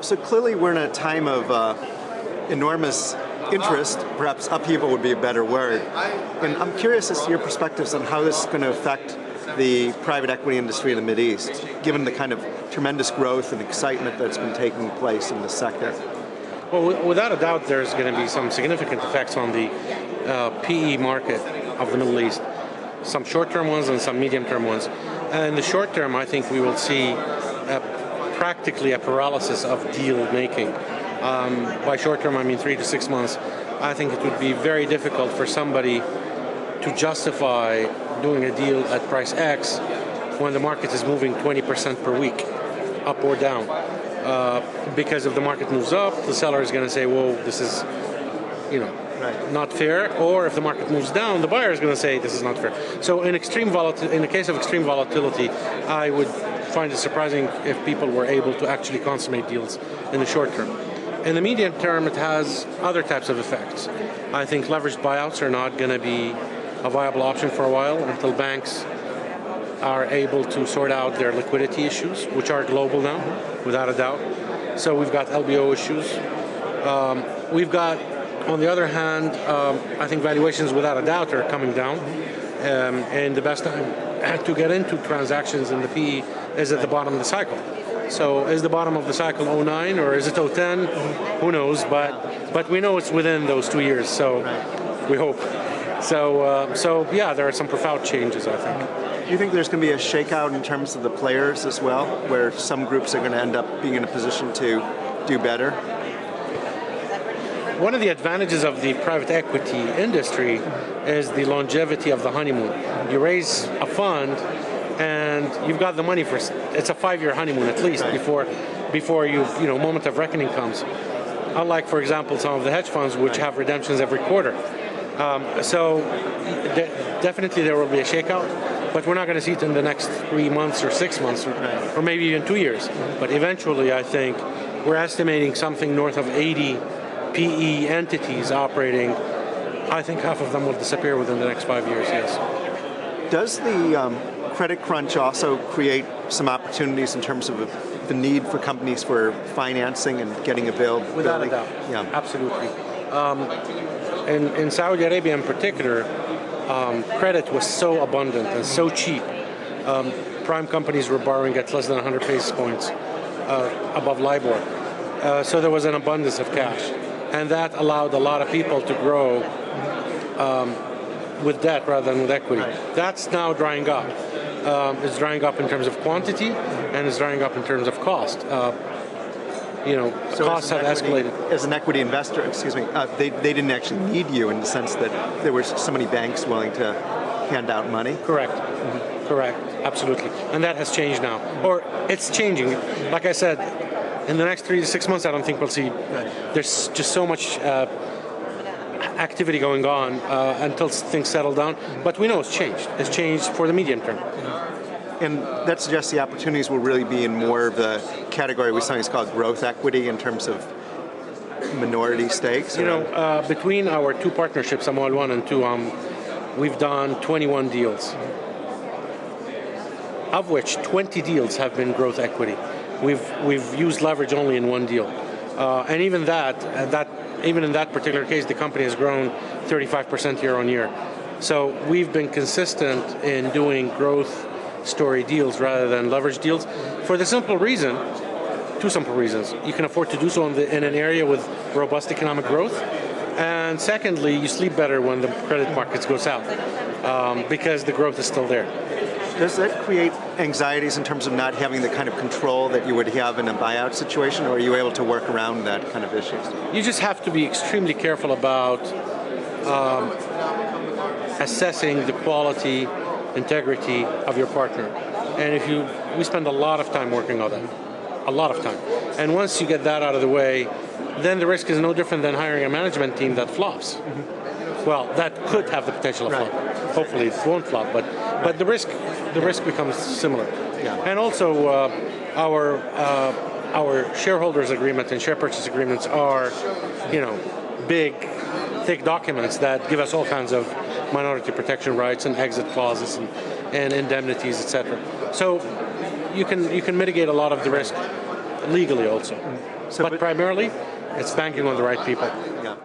So clearly we're in a time of enormous interest, perhaps upheaval would be a better word. And I'm curious as to your perspectives on how this is going to affect the private equity industry in the Middle East, given the kind of tremendous growth and excitement that's been taking place in the sector. Well, without a doubt, there's going to be some significant effects on the PE market of the Middle East. Some short-term ones and some medium-term ones. And in the short term, I think we will see practically a paralysis of deal making. By short term, I mean 3 to 6 months. I think it would be very difficult for somebody to justify doing a deal at price X when the market is moving 20% per week, up or down. Because if the market moves up, the seller is going to say, "Whoa, this is, not fair." Or if the market moves down, the buyer is going to say, "This is not fair." So in the case of extreme volatility, I would find it surprising if people were able to actually consummate deals in the short term. In the medium term, it has other types of effects. I think leveraged buyouts are not going to be a viable option for a while until banks are able to sort out their liquidity issues, which are global now, without a doubt. So we've got LBO issues. We've got, on the other hand, I think valuations without a doubt are coming down. And the best time to get into transactions in the PE is at the bottom of the cycle. So is the bottom of the cycle 09 or is it 010? Who knows? But we know it's within those 2 years, so we hope. So yeah, there are some profound changes, I think. Do you think there's going to be a shakeout in terms of the players as well, where some groups are going to end up being in a position to do better? One of the advantages of the private equity industry is the longevity of the honeymoon. You raise a fund and you've got the money for, it's a 5-year honeymoon at least before moment of reckoning comes. Unlike, for example, some of the hedge funds which have redemptions every quarter. So definitely there will be a shakeout, but we're not going to see it in the next 3 months or 6 months or maybe even 2 years. But eventually I think we're estimating something north of 80 PE entities operating. I think half of them will disappear within the next 5 years, yes. Does the credit crunch also create some opportunities in terms of the need for companies for financing and getting availability? Without a doubt, yeah. Absolutely. In Saudi Arabia in particular, credit was so abundant and so cheap. Prime companies were borrowing at less than 100 basis points above LIBOR. So there was an abundance of cash. And that allowed a lot of people to grow with debt rather than with equity. Right. That's now drying up. It's drying up in terms of quantity, and it's drying up in terms of cost. So costs have escalated. As an equity investor, they didn't actually need you in the sense that there were so many banks willing to hand out money? Correct. Mm-hmm. Correct. Absolutely. And that has changed now. Or it's changing. Like I said, in the next 3 to 6 months, I don't think we'll see. There's just so much activity going on until things settle down. But we know it's changed. It's changed for the medium term. And that suggests the opportunities will really be in more of the category we sometimes call growth equity in terms of minority stakes? Between our two partnerships, Ammar 1 and 2, we've done 21 deals, of which 20 deals have been growth equity. We've used leverage only in one deal. And even in that particular case, the company has grown 35% year on year. So we've been consistent in doing growth story deals rather than leverage deals for the simple reason, two simple reasons. You can afford to do so in an area with robust economic growth. And secondly, you sleep better when the credit markets go south because the growth is still there. Does that create anxieties in terms of not having the kind of control that you would have in a buyout situation, or are you able to work around that kind of issues? You just have to be extremely careful about assessing the quality, integrity of your partner. And we spend a lot of time working on that, a lot of time. And once you get that out of the way, then the risk is no different than hiring a management team that flops. Mm-hmm. Well, that could have the potential of flop. Hopefully it won't flop, but the risk becomes similar. Yeah. And also our shareholders agreement and share purchase agreements are, big, thick documents that give us all kinds of minority protection rights and exit clauses and indemnities, etc. So you can mitigate a lot of the risk legally also. So, but primarily, it's banking on the right people. yeah.